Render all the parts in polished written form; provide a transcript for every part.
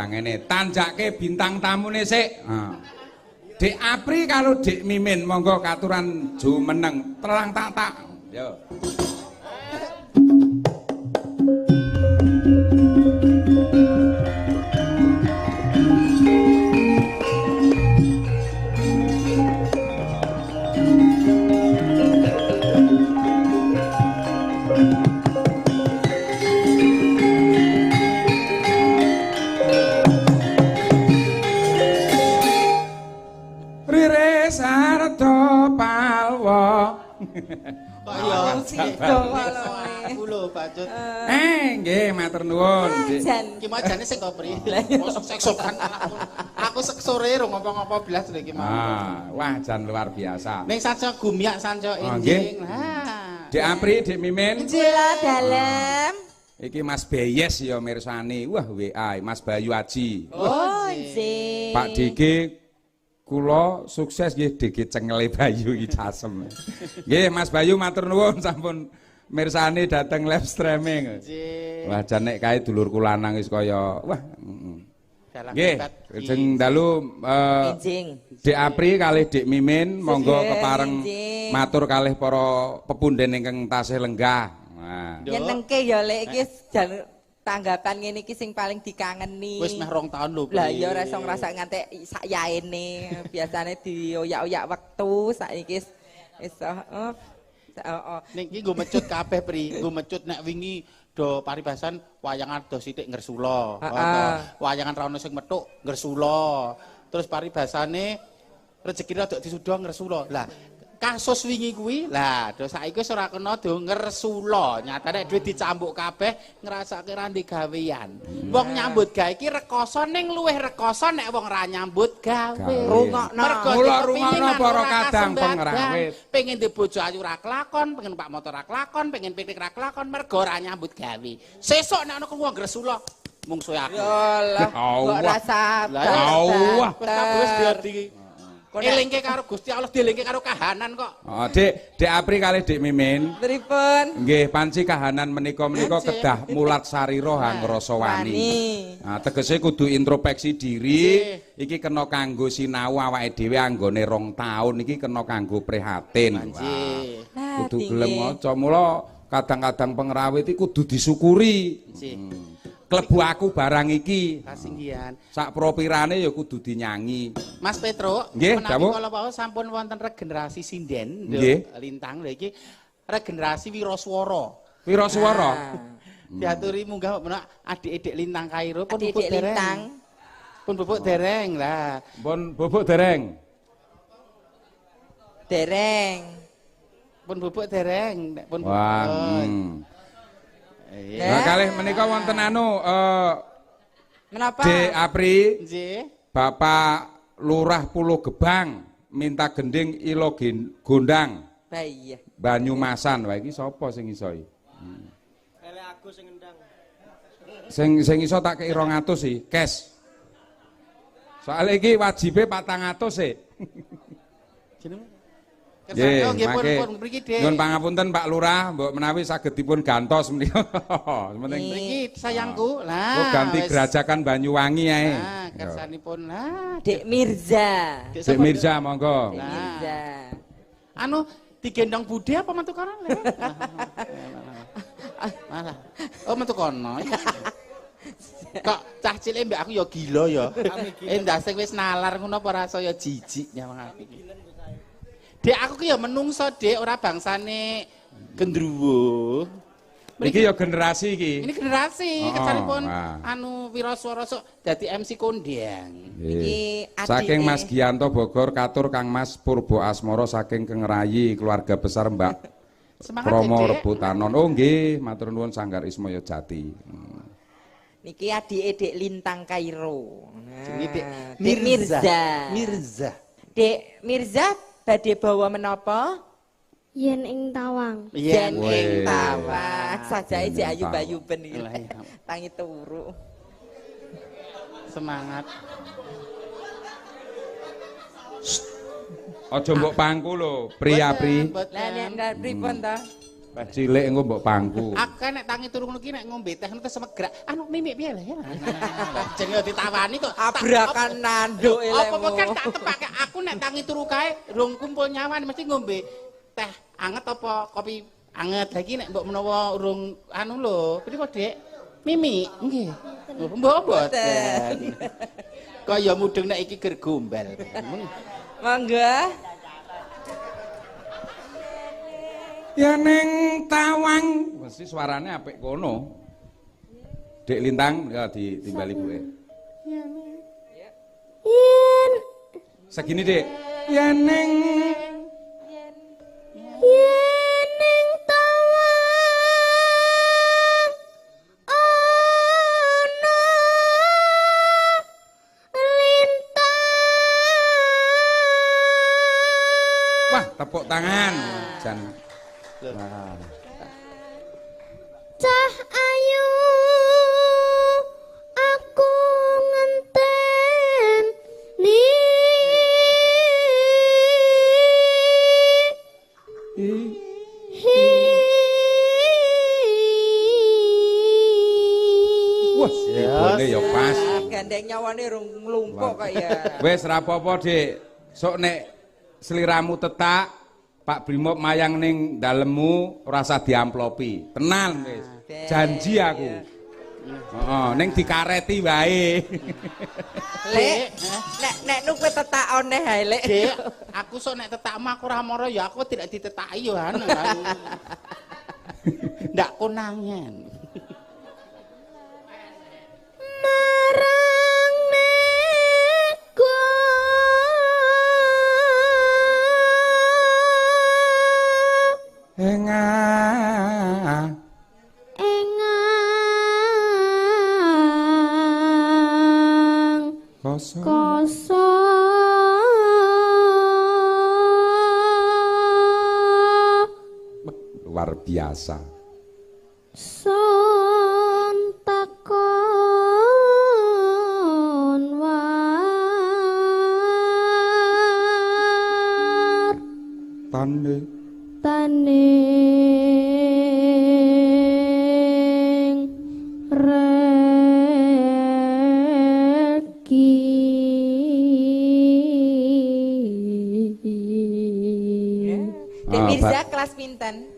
ngene, tanjake bintang tamune sik. Dek Apri karo Dek Mimin monggo katuran jumeneng terang tak. Yo. Aku lho, Bacut. Nggih, matur nuwun. Ki majane sing kopri. Seksokan aku seksore ro ngopo-ngopo blas lho iki mau. Wah, jan luar biasa. Ning sanca gumyak sanca enjing. Dek Apri, Dek Mimin. Jela dalem. Iki Mas Beyes ya mirsani. Wah, WA Mas Bayu Aji. Oh, nggih. Pak Diki kula sukses nggih Diki Cengele Bayu iki casem. Nggih Mas Bayu matur nuwun sampun mirsani dateng live streaming. Wah jan nek kae dulur kula nang wis kaya wah. Nggih, lajeng dalu Dek Apri kalih Dek Mimin monggo kepareng matur kalih para pepunden ingkang tasih lenggah. Nah. Nyenengke ya lek iki tanggapan ngene iki sing paling dikangeni. Wis meh 2 tahun lho. Lah ya ora iso ngrasa ngantek sak yaene. Biasane dioyak-oyak wektu saiki iso Niki nggo mecut kabeh Pri, nggo mecut nek wingi do paribasan wayangan do sithik Ngresula. Wayangan ra ono sing metuk Ngresula. Terus paribasane rezeki rada disuda Ngresula. Lah kasus wingi kuwi lah do saiki wis ora kena do Ngresula. Nyatane duit dicambuk kabeh ngrasake ra ndek gawean. Wong nyambut gawe iki rekoso ning luwih rekoso nek wong ra nyambut gawe. Rungokno. Mula rungokno para kadang pengrawit. Pengen di bojo ayu ra kelakon, pengen Pak motor ra kelakon, pengen piknik ra kelakon mergo ora nyambut gawe. Sesuk nek ana wong Ngresula mungsuhe aku. Yalah. Kok rasa. Wah. Wis diarti elingke karo Gusti Allah, dielingke karo kahanan kok. Oh, Dek Apri kalih Dek Mimin. Pripun? Nggih, panci kahanan menika kedah mulat sarira ngrasa wani. Nah, tegese kudu introspeksi diri, iki kena kanggo sinau awake dhewe anggone 2 taun iki kena kanggo prihatin. Kudu gelem maca. Mula kadang-kadang pengrawit iki kudu disyukuri. Klebu aku barang iki. Kasinggihan. Sak propirane ya kudu dinyanyi. Mas Petro, menawi kala wau sampun wonten regenerasi sinden lintang lho iki regenerasi wiraswara. Wiraswara. Diaturi munggah menawa adik-adik lintang Kairo pun bubuk dereng. Pun bubuk dereng lah. Pun bubuk dereng. Dereng. Pun bubuk dereng, nek pun bubuk. Wah. Nah, kalih menika wonten anu menapa? Dek Apri. Nggih. Bapak Lurah Pulau Gebang minta gending ilo gondang. Iya. Banyumasan. Wah iki sapa sing iso iki? Elek aku sing ngendang. Sing iso tak kei 200 sih, cash. Soale iki wajibe 400 sih. Jenenge Nggih, nyuwun pangapunten Pak Lurah, mbok menawi saged dipun gantos menika. Sementing mriki sayangku. Lah, oh, ganti Gerajakan Banyuwangi ae. Nah, kersanipun lah Dek Mirza. Dek Mirza monggo. Dek Mirza. Anu digendong Bude apa metu kono le? Malah. Oh metu kono. Kok cah cilik mbek aku ya gila ya. Endah sing wis nalar ngono apa rasa ya jijik nyawang aku iki. Dek aku ki ya menungso Dek ora bangsane gendruwo. Iki ya generasi iki. Ini generasi kesanipun anu wiraswara sok dadi MC kondang. Iki saking Mas Giyanto Bogor katur Kang Mas Purbo Asmoro saking Kengerayi keluarga besar Mbak Promo Rebutanon. Oh nggih, matur nuwun Sanggar Ismaya Jati. Niki adike Dek Lintang Kairo. Jenenge Dek Mirza. Mirza. Dek Mirza badhe bawa menapa? Yen ing Tawang. Yen ing Tawang. Sajake Cek Ayu Bayu ben iki. Tangi turu. Semangat. Aja mbok pangku lho, Pri. Lah nek pripun ta? Cilik engko mbok pangku. Aku nek tangi turu ngono ki nek ngombe teh terus semegrak. Anu mimik piye lho ya. Jenenge ditawani kok. Abrakan nanduk elemu. Apa kan tak tepake aku nek tangi turu kae rung kumpul nyawan mesti ngombe teh anget apa kopi anget. Lagi nek mbok menawa urung anu lho. Pripun Dik? Mimik nggih. Mbok mboten. Kaya mudeng nek iki ger gombal. Mangga. Ya ning tawang mesti suarane apik kono. Dek Lintang ya ditimbali ibuke. Yen Segini, Dek. Ya ning tawang ana lintang. wah, tepuk tangan. Jan. Cah ayu aku ngenten ni Wah, ibune ya pas. Gandeng nyawane rung nglumpuk kok ya. Wis ra apa-apa, Dik. Sok nek sliramu tetak, Pak Brimob mayang ning dalemmu ora usah diamplopi. Tenan wis. Janji aku. Heeh, ning dikareti wae. Lek, nek nu kowe tetakone hae, Lek. Dik, aku sok nek tetakmu aku ora mara ya aku tidak ditetaki yo anu. Ndak konangan. marang nego Enga. engang Kosong. kosong Luar biasa. son takon war Tande. taning reki Dek Mirza kelas pinten?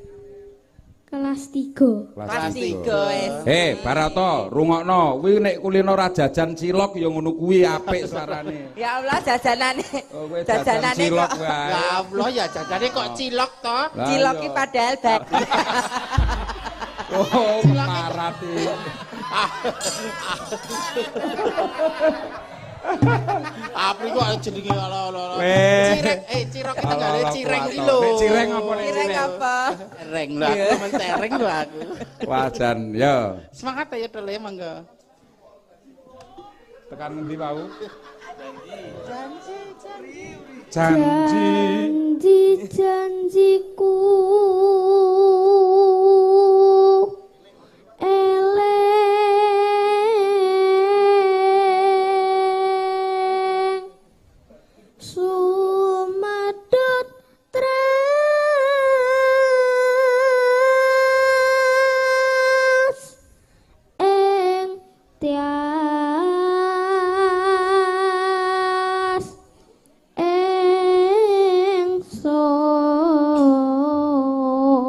kelas 3 Kelas 3 wis. Barato, rungokno. Kuwi nek kulino ra jajan cilok ya ngono kuwi apik suarane. Ya Allah jajanane. Oh, kowe jajan Jajanane cilok kok. wae. Ya Allah ya jajane kok cilok to. Lah, Cilok iya. ki padahal babi. Oh, marati. Apri kok jenenge ala-ala. Weh. Cireng, cirok itu gare cireng iki lho. Nek cireng apa nek Kireng apa? Reng lho aku men tereng lho aku. Wajan, ya. Semangat ya Dole mangga. Tekan ngendi wau? Janji. janji-janjiku eleng sumadot tras ing tias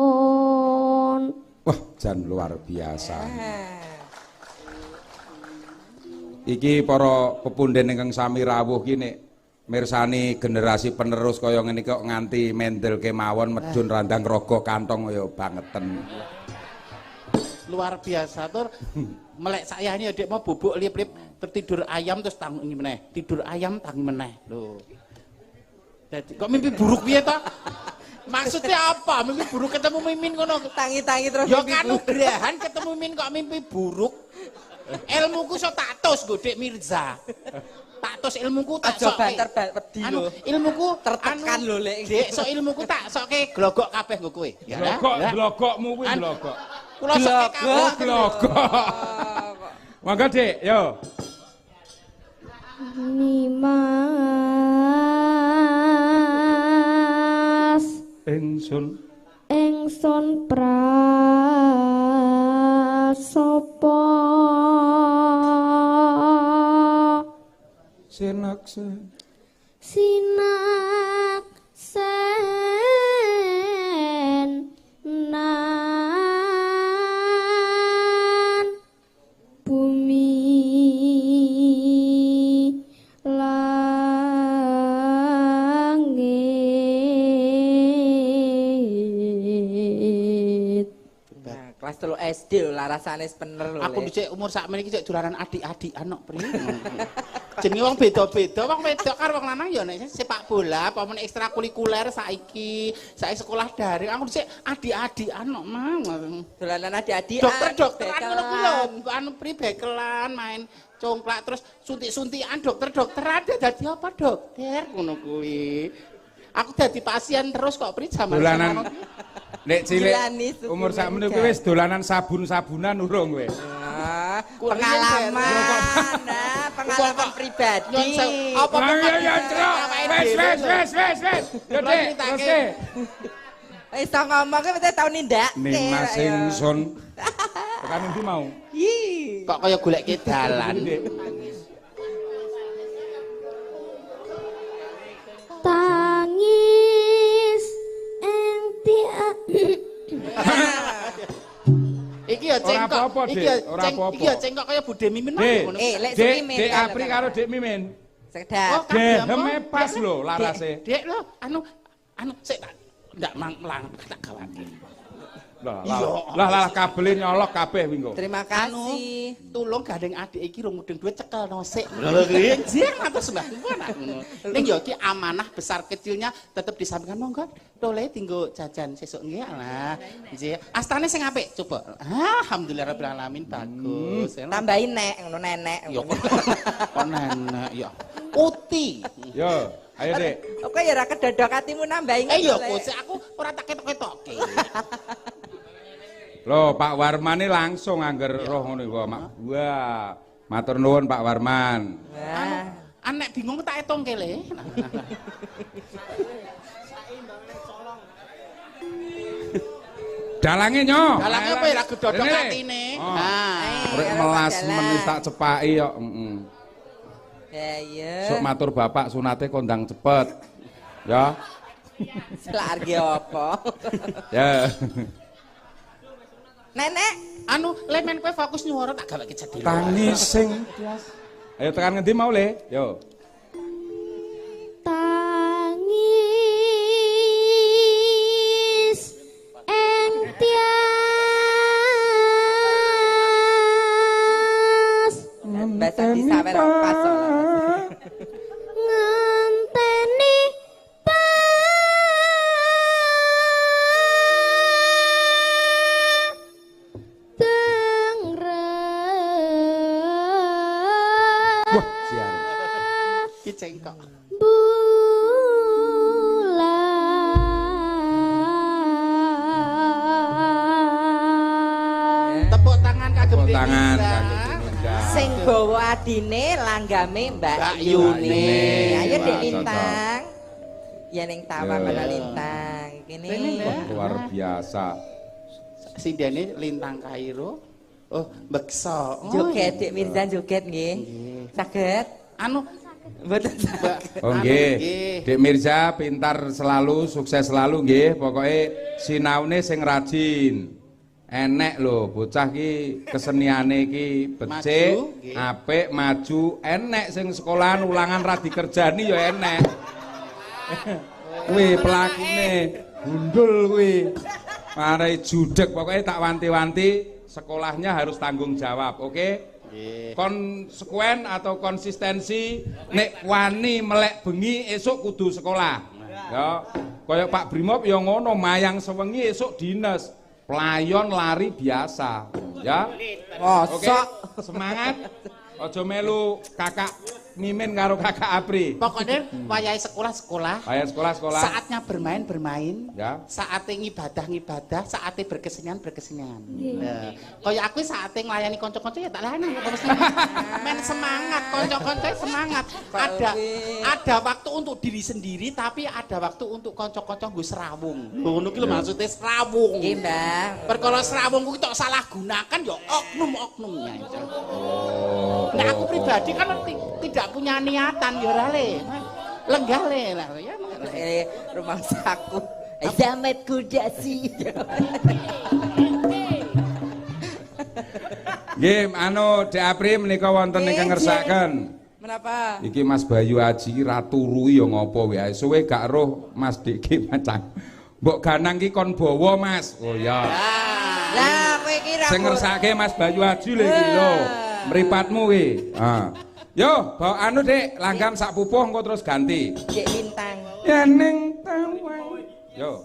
ingsun. Wah, jan luar biasa. Iki para pepunden ingkang sami rawuh ki nek mirsani generasi penerus kaya ngene kok nganti mendel kemawon medun randang raga kantong kaya bangeten. Luar biasa tur melek sayane Dik mau bubuk lip-lip tertidur ayam terus tangi meneh. Tidur ayam tangi meneh. Lho. Dadi kok mimpi buruk piye to? Maksudnya apa? Mimpi buruk ketemu mimin ngono. Tangi-tangi terus Ya mimpi kan buruk. nugrahan ketemu mimin kok mimpi buruk. Ilmuku sok tak tos go Dik Mirza. Tak tos ilmuku tak Aja sok. banter wedi Anu lho. ilmuku Tertekan lho, Lek. Dik sok ilmuku tak sokke glogok kabeh nggo kowe. Ya. Glogok-glogokmu kuwi glogok. Kula sokke kabeh. Glogok. Mangga, Dik, yo. Nimas Ingsun. ingsun ingsun prasopo sinaksen nan bumi langit. Nah, kelas 3 SD lho larasane bener lho. Aku dhisik umur sakmene iki cek dolanan adik-adikan nok pri. Jenenge wong beda-beda, wong wedok karo wong lanang ya nek sepak bola, apa men ekstrakurikuler saiki sekolah daring. Aku dhisik adik-adikan nok mang. Dolanan adik-adik. Dokter-dokteran ngono kuwi lho, anu pri bekelan main congklak terus suntik-suntikan dokter-dokteran dadi apa dokter ngono kuwi. Aku dadi pasien terus kok pri jaman dolanan. Nek cilik umur Gilani, sakmene kuwi wis dolanan sabun-sabunan urung kowe. Pengalaman pribadi. Apa wes. Yo Dik, terus Dik. Wis ngomong ki mesti tau nindak. Ning Mas Ingsun. Tekan endi mau? Kok kaya goleke dalan. Tangis enti Iki ya cengkok. Iki ya cengkok kaya Bude Mimin ngono. Lek Mimin. Dek Apri karo Dek Mimin. Sekedar. Deheme pas lho larase. Dek lho, anu sik ndak manglang tak gawake. Lah kabele nyolok kabeh wingo. Terima kasih. Tulung gandeng adik iki rung mudeng duit cekel no sik. Lho nggih, jeng atus mbah ngono. Ning yo iki amanah besar kecilnya tetep disampaikan monggo. Tole tinggo jajan sesuk nggih lah. Nggih. Astane sing apik coba. Alhamdulillahirabbil alamin bagus. Tambahin nek ngono nenek. Yo kok nenek ya. Uti. Yo, ayo Dik. Oke ya ora kedodok atimu nambahi ngono. Yo kok aku ora tak ketok-ketokke. Loh, Pak Warman ini langsung angger roh ngono iku, Mak. Wah, matur nuwun Pak Warman. Wah, Anek bingung tak etong kele. Dalange nyo. Dalange apa ya gedodok atine. Rek melas menis tak cepaki kok, ya iya. Sok matur Bapak sunate kondang cepet. Ya. Selarge apa? Ya. Nenek, Anu, le men kowe fokus nyuara tak gaweke jadi. Tangis sing ayo tekan ngendi mau Le? Yo. tangis entias bahasa disawer pas ngenteni Wah, sian. Ki cengkok. Tepuk tangan kagem Tepuk tangan Dinda. kagem Dinda. sing bawa adine langgame Mbak Yuni. Ayo Dek Lintang. Ya ning tawa mana Lintang. Kene. Luar biasa. Sindene Lintang Kairo. Oh, beksa. Joget Dek Mirza joget nggih. Saged? Anu Mboten. Oh nggih. Dek Mirza pintar selalu, sukses selalu nggih. Pokoke sinaune sing rajin. Enek lho bocah ki keseniane ki becik, apik, maju, enek sing sekolahan ulangan ra dikerjani ya enek. Kuwi pelakune gundul kuwi. Mare judeg pokoke tak wanti-wanti sekolahnya harus tanggung jawab, oke? Konsekuen atau konsistensi nek wani melek bengi esuk kudu sekolah. Ya, kaya Pak Brimob ya ngono, mayang sewengi esuk dinas. Pelayon lari biasa, ya. Oke, semangat. Aja melu kakak mimin karo Kakak Apri. Pokoknya wayahe sekolah-sekolah. Wayahe sekolah-sekolah. Saatnya bermain-bermain. Ya. Saatnya ngibadah-ngibadah, saatnya berkesenian-berkesenian. Ya. Kaya aku saatnya nglayani kanca-kanca ya tak layani terus. Men semangat, kanca-kanca semangat. Ada waktu untuk diri sendiri tapi ada waktu untuk kanca-kanca nggo serawung. Ngono ki lho maksudnya serawung. Nggih, Mbah. Perkara serawung kuwi tok salah gunakan ya oknum-oknumnya. Nah aku pribadi kan tidak punya niatan ya rale. Lenggah le lah ya. Rumah saku. Zamet kudasi. Nggih, Dek Apri menika wonten ingkang ngersakaken. Menapa? Iki Mas Bayu Aji ratu ruwi ya ngopo wae. Suwe gak roh Mas Dik macang. Mbok ganang ki kon bawa Mas. Oh ya. Lah kowe iki ra Sing ngersake Mas Bayu Aji lho iki lho. Mripatmu kuwi. Ha. Yo, bawa Dik, langgam sak pupuh engko terus ganti. Dek Lintang. Ya ning tawang. Yo.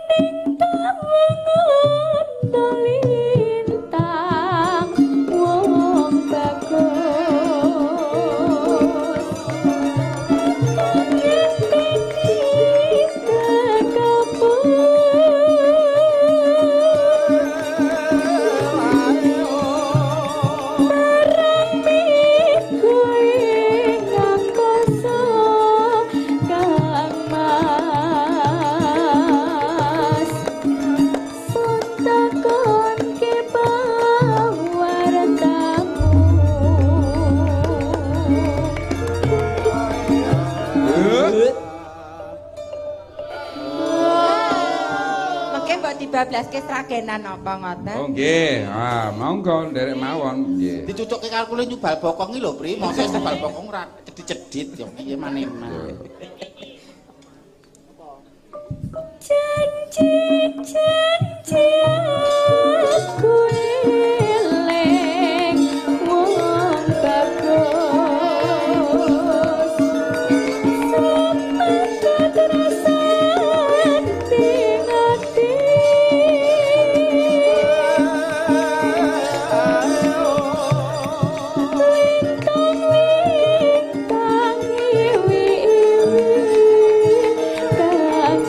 Lintang wong bagus dibablaske sragenan apa ngoten? Oh nggih. Ah, monggo nderek mawon nggih. Dicucukke kalkule nyubal bokong iki lho, Pri. Mosok wis bal bokong ora cedit-cedit ya piye maneh. Janji aku eling wong bagus semangat rasan ning ati lintang iwi-iwi kang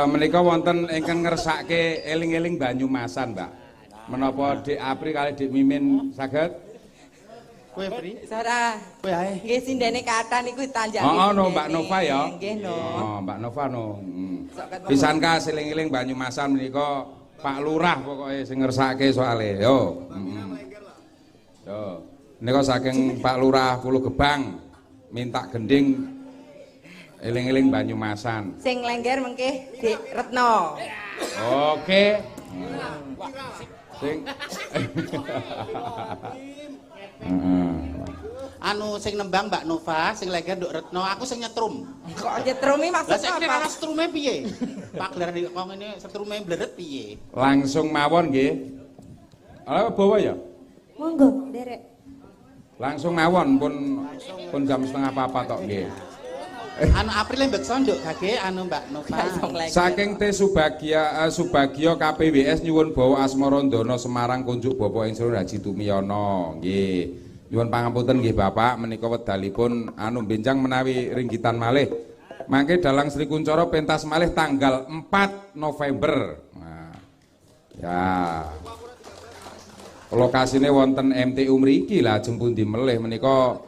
Menika wonten ingkang ngersake eling-eling Banyumasan, Mbak. Menapa Dik Apri kali Dik Mimin saged? Kowe Pri? Sora. Kowe ae. Nggih sindene kata niku tanjake. No Mbak Nova ya. Nggih no. Oh, Mbak Nova no. Pisankah eling-eling Banyumasan menika Pak Lurah pokoke sing ngersake soale. Yo. Yo. Menika saking Pak Lurah Pulau Gebang minta gending eling-eling Banyumasan. Sing lengger mengke Dik Retno. Oke. Sing anu sing nembang Mbak Nova, sing lengger Nduk Retno, aku sing nyetrum. Kok nyetrumi maksudnya apa? Lah sing kira setrume piye? Pak Gleran iki kok ngene setrume bleret piye? Langsung mawon nggih. Ala bawa ya? Monggo, nderek. Langsung mawon pun jam 3:30 tok nggih. Anu April mbeksa nduk gage anu Mbak Nova. Saking T Subagio KPWS nyuwun bawa Asmarandana Semarang kunjuk Bapak Insinyur Haji Tumiyono. Nggih. Nyuwun pangapunten nggih Bapak menika wedalipun anu benjang menawi ringgitan malih. Mangke dalang Sri Kuncoro pentas malih tanggal 4 November. Nah. Ya. Lokasine wonten MTU mriki lah ajeng pundi melih menika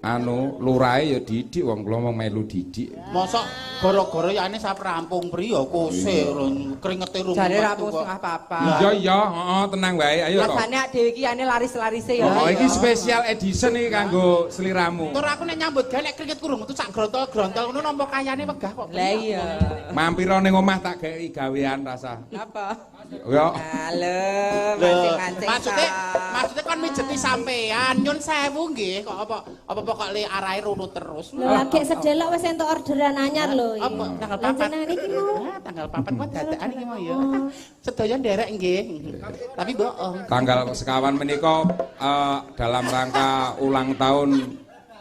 anu lurahe ya didik wong kula melu didik. Mosok gara-gara yane saprampung Pri ya kose kringete rumah. Jare rampung setengah papa. Iya, heeh tenang wae ayo to. Rasane ak dhewe iki yane laris-larise ya. Oh, iki special edition iki kanggo sliramu. Tur aku nek nyambut gawe nek kringet kurung metu sak grontol-grontol ngono nampa kayane wegah kok. Lah iya. Mampira ning omah tak gawe gawean rasa. Apa? Ya. Halo, mancing-mancing. Maksudnya kan mijeti sampean nyun sewu nggih kok apa kok le arahe runut terus. Lho lagi sedelok wis entuk orderan anyar lho. Apa tanggal 4 iki mau. Tanggal 4 kok dadakan iki mau ya. Sedaya nderek nggih. Tapi bohong. Tanggal sekawan menika dalam rangka ulang tahun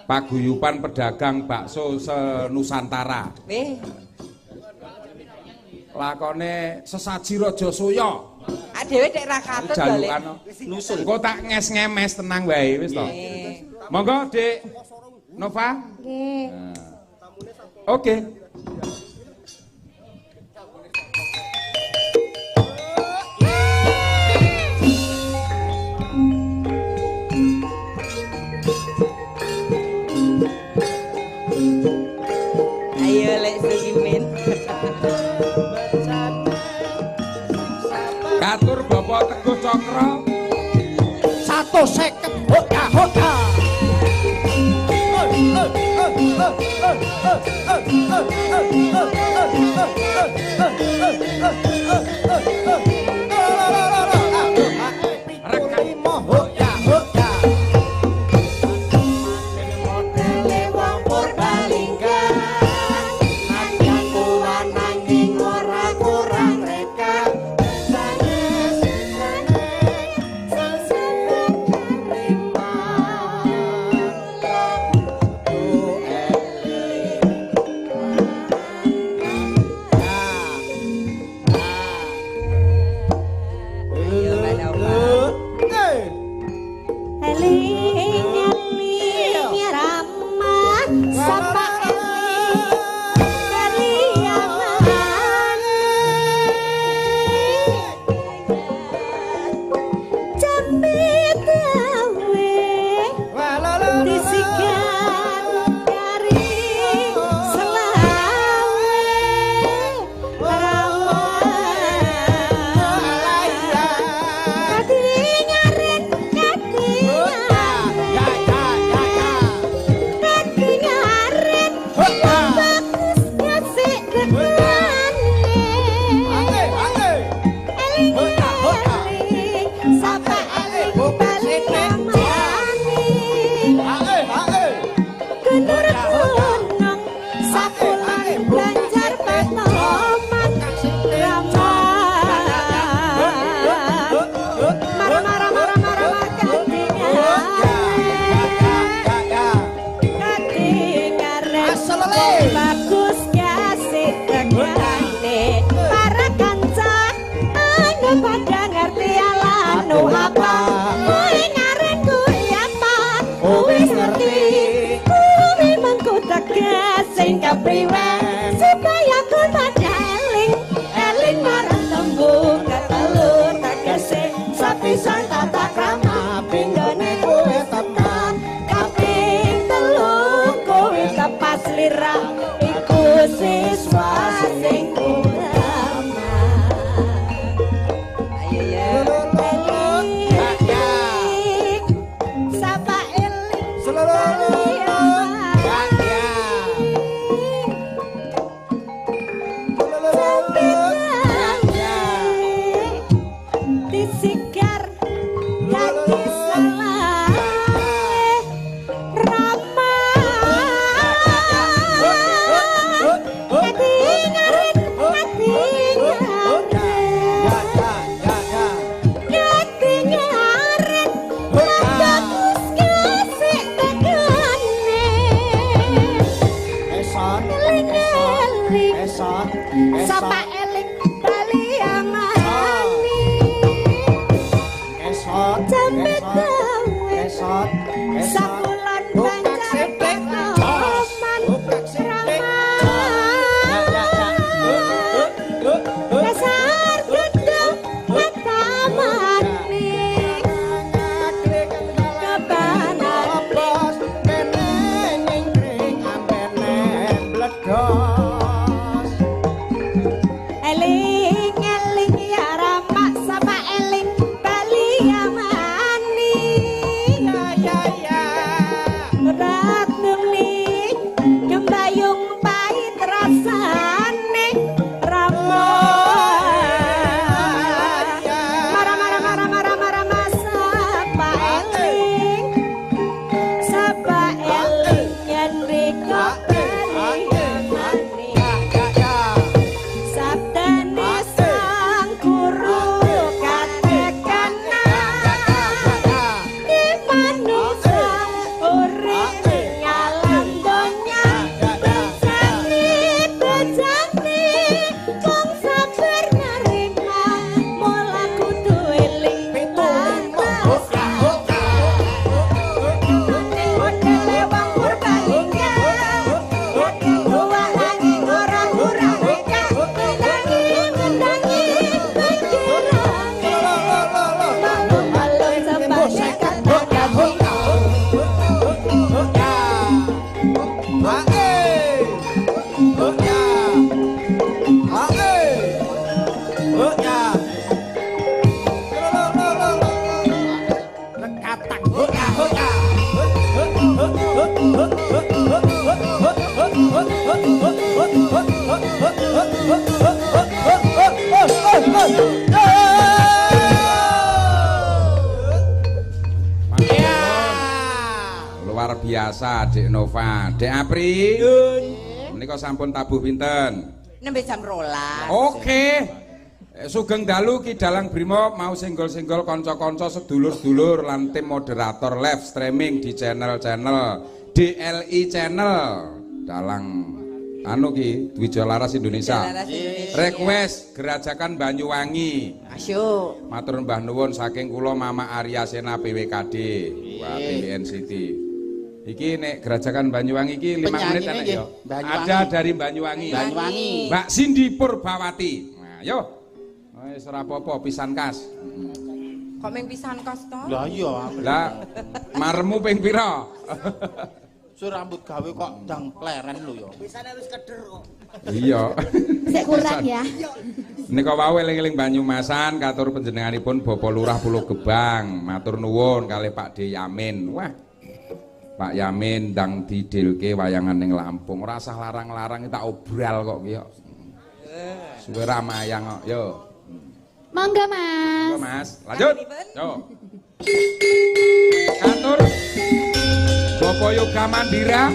Paguyuban Pedagang Bakso Senusantara. Lakone sesaji Raja Soya. Dhewe nek ra katut lho Lek. Nusul. Engko tak nges-ngemes tenang wae wis to. Monggo Dik Nova. Nggih. Oke. Ayo Lek Sugimin. Batur Bapak Teguh Cokro 150 hoka hoka. Supaya ku pada eling marang tembung ketelur tegese sapisan tata krama pindone kowe tepan kaping telu kowe tepas lirah iku siswa sing ulama. Ayo ya eling sapa eling seluruh sapa eling bali amani biasa Dek Nova. Dek Apri. Menika sampun tabuh pinten? Nembe jam 12. Oke. Sugeng dalu Ki Dalang Brimo mau singgol-singgol kanca-kanca sedulur-sedulur lan tim moderator live streaming di channel-channel DLI channel Dalang anu Ki Dwija Laras Indonesia. Request Gerajakan Banyuwangi. Asyuk. Matur Mbah nuwun saking kula Mama Arya Sena PWKD. Wah, PWN City. Iki nek Gerajakan Banyuwangi iki 5 menit enak ya. Ada dari Banyuwangi. Mbak Cindy Purbawati. Nah, yo. Wis ora apa-apa pisan kas. Kok mung pisan kas to? Lah iya. Lah maremu ping pira? Sur rambut gawe kok dang pleren lho ya. Pisane wis keder kok. Iya. Sik kurang ya. Nika wae eling-eling Banyumasan katur panjenenganipun Bapak Lurah Pulau Gebang. Matur nuwun kalih Pak D Yamin. Wah. Pak Yamin ndang didilke wayangan ning Lampung. Ora usah larang-larang tak obral kok ki kok. Suwe ra mayang kok. Yo. Monggo Mas. Monggo Mas. Lanjut. Yo. Katur Bapak Yoga Mandira.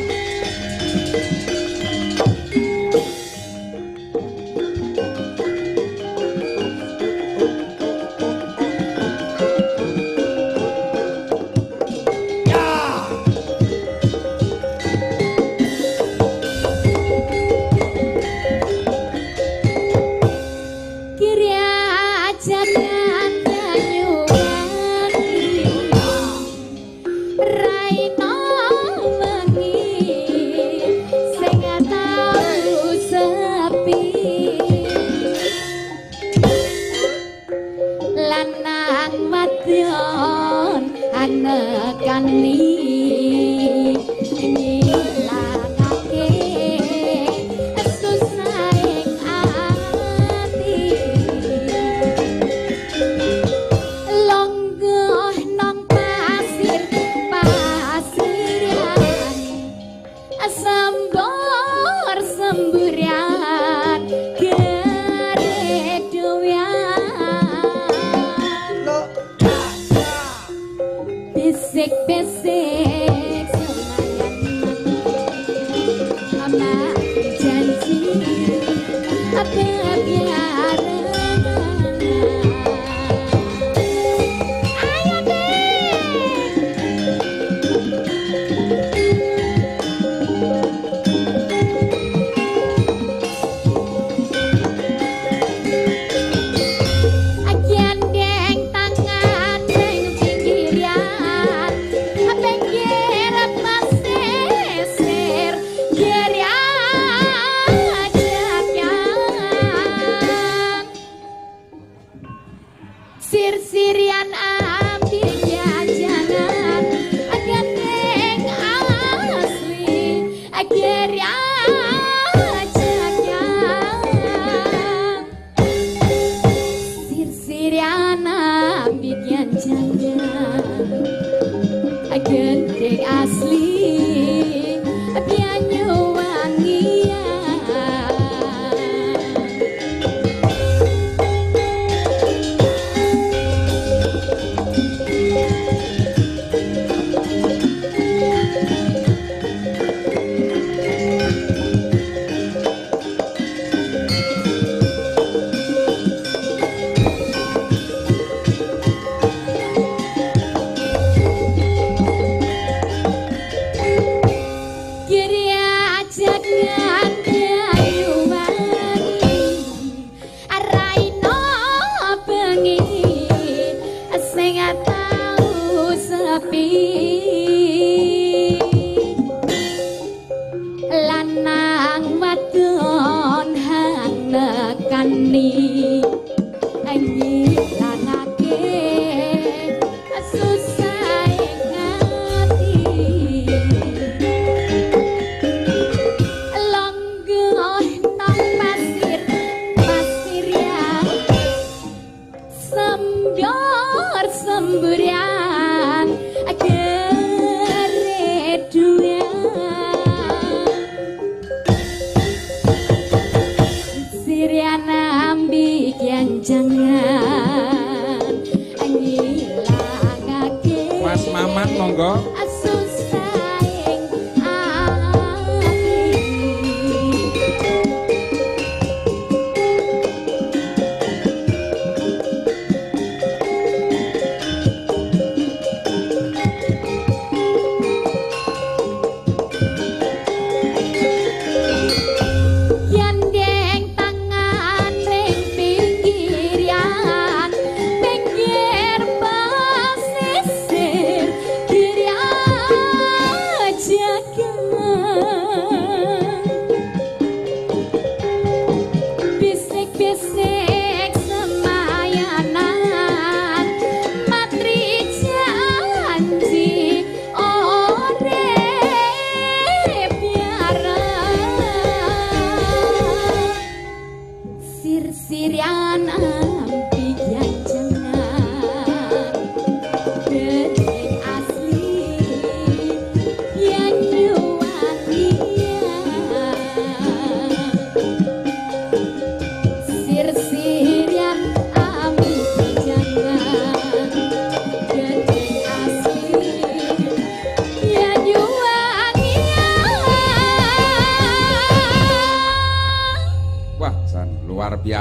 Mas Maman monggo.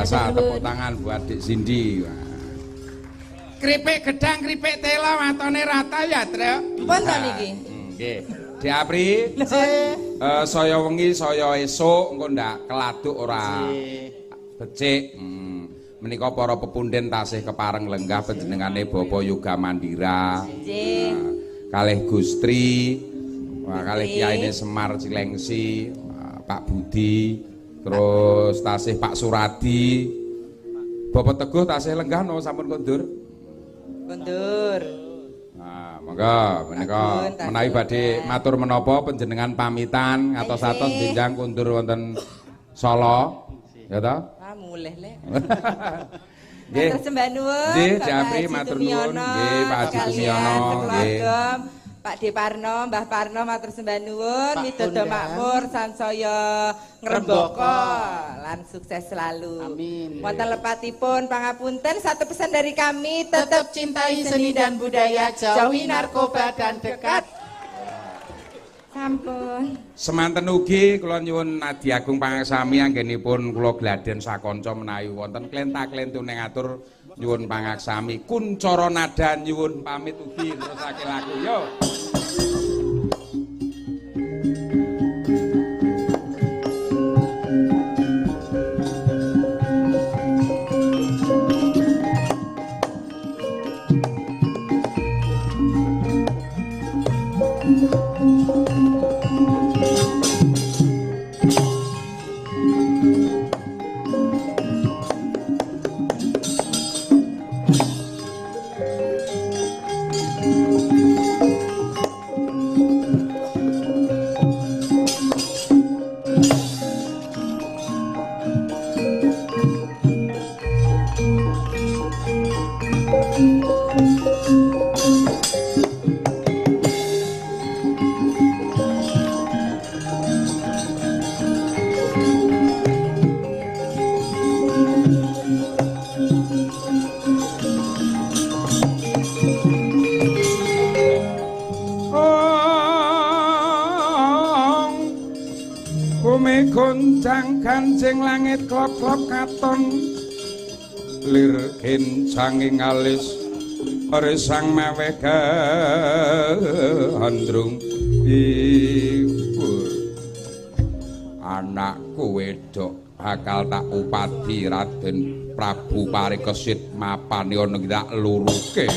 biasa tepuk tangan buat Dik Cindy. Kripik gedang, kripik tela, watone rata ya, Truk. Pun ta niki? Nggih. Dik Apri. Saya wengi, saya esuk engko ndak keladuk ora becik. Menika para pepundhen tasih kepareng lenggah panjenengane Bapak Yoga Mandira. Nggih. Kalih Gustri, kalih Kiyaine Semar Cilengsi, Pak Budi, terus tasih Pak Suradi. Bapak Teguh tasih lenggah no sampun kondur. Kondur. Nah, monggo menika menawi badhe matur menapa panjenengan pamitan ngatos-atos benjang kondur wonten Solo. Ya ta? Ah mulih le. Nggih. Matur sembah nuwun. Nggih, Japri matur nuwun. Nggih, Pak Haji Sumiono. Nggih. Pak De Parno, Mbah Parno matur sembah nuwun, midodo makmur sansaya ngrembaka lan sukses selalu. Amin. Wonten lepatipun pangapunten satu pesan dari kami, tetap cintai seni dan budaya, jauhi narkoba dan dekat. Sampun. Semanten ugi kula nyuwun Adi Agung Pangaksami anggenipun kula gladen sakanca menawi wonten klenta-klentune ngatur nyuwun pangaksami. Kuncara nada nyuwun pamit ugi nerusake lagu yo. Goncang kancing langit klop-klop katon lir kencanging alis resang meweh gandrung ibu anakku wedok bakal tak upati Raden Prabu Parikesit mapane ana tak luruke.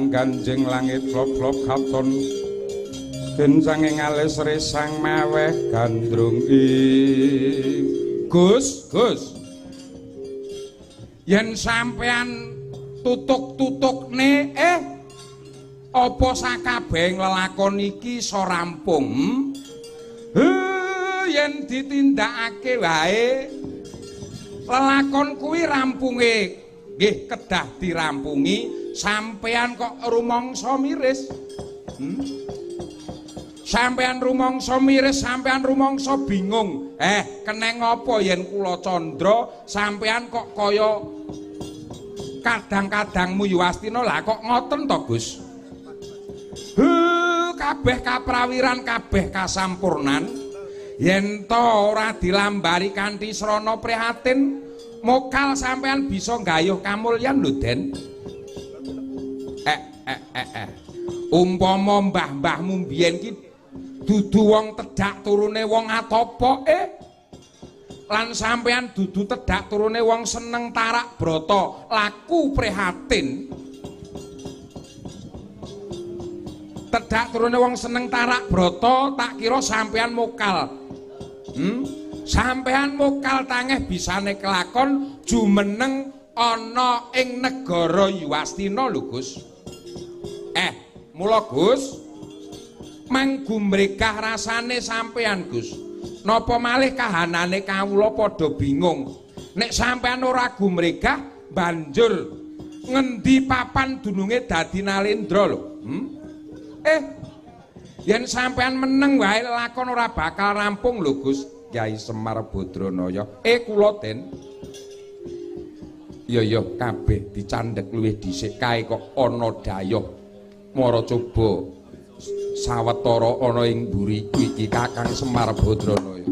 Ganjing langit flop-flop katon kencanging alis resang meweh gandrung Gus yen sampean tutuk-tutukne apa sakabehing lelakon iki iso rampung yen ditindakake wae lelakon kuwi rampunge nggih kedah dirampungi sampean kok rumangsa miris. Sampean rumangsa miris, sampean rumangsa bingung. Keneng apa yen kula Candra sampean kok kaya kadang-kadangmu Yuwastina lah kok ngoten to, Gus? Kabeh kaprawiran, kabeh kasampurnan yen to ora dilambari kanthi srana prihatin mokal sampean bisa nggayuh kamulyan lho, Den. Umpama mbah-mbahmu biyen ki dudu wong tedhak turune wong atopo lan sampean dudu tedhak turune wong seneng tarak brata laku prihatin tedhak turune wong seneng tarak brata tak kira sampean mokal sampean mokal tangeh bisane kelakon jumeneng ana ing negara Yuwastina lho Gus. Mula Gus manggumregah rasane sampean Gus. Napa malih kahanane kawula padha bingung. Nek sampean ora gumregah banjur ngendi papan dununge dadi Nalendra lho. Yen sampean meneng wae lakon ora bakal rampung lho Gus. Kyai Semar Badranaya. Kula Den. Ya kabeh dicandhek luwih dhisik kae kok ana dayoh. Mara coba sawetara ana ing mburi iki Kakang Semar Badranaya.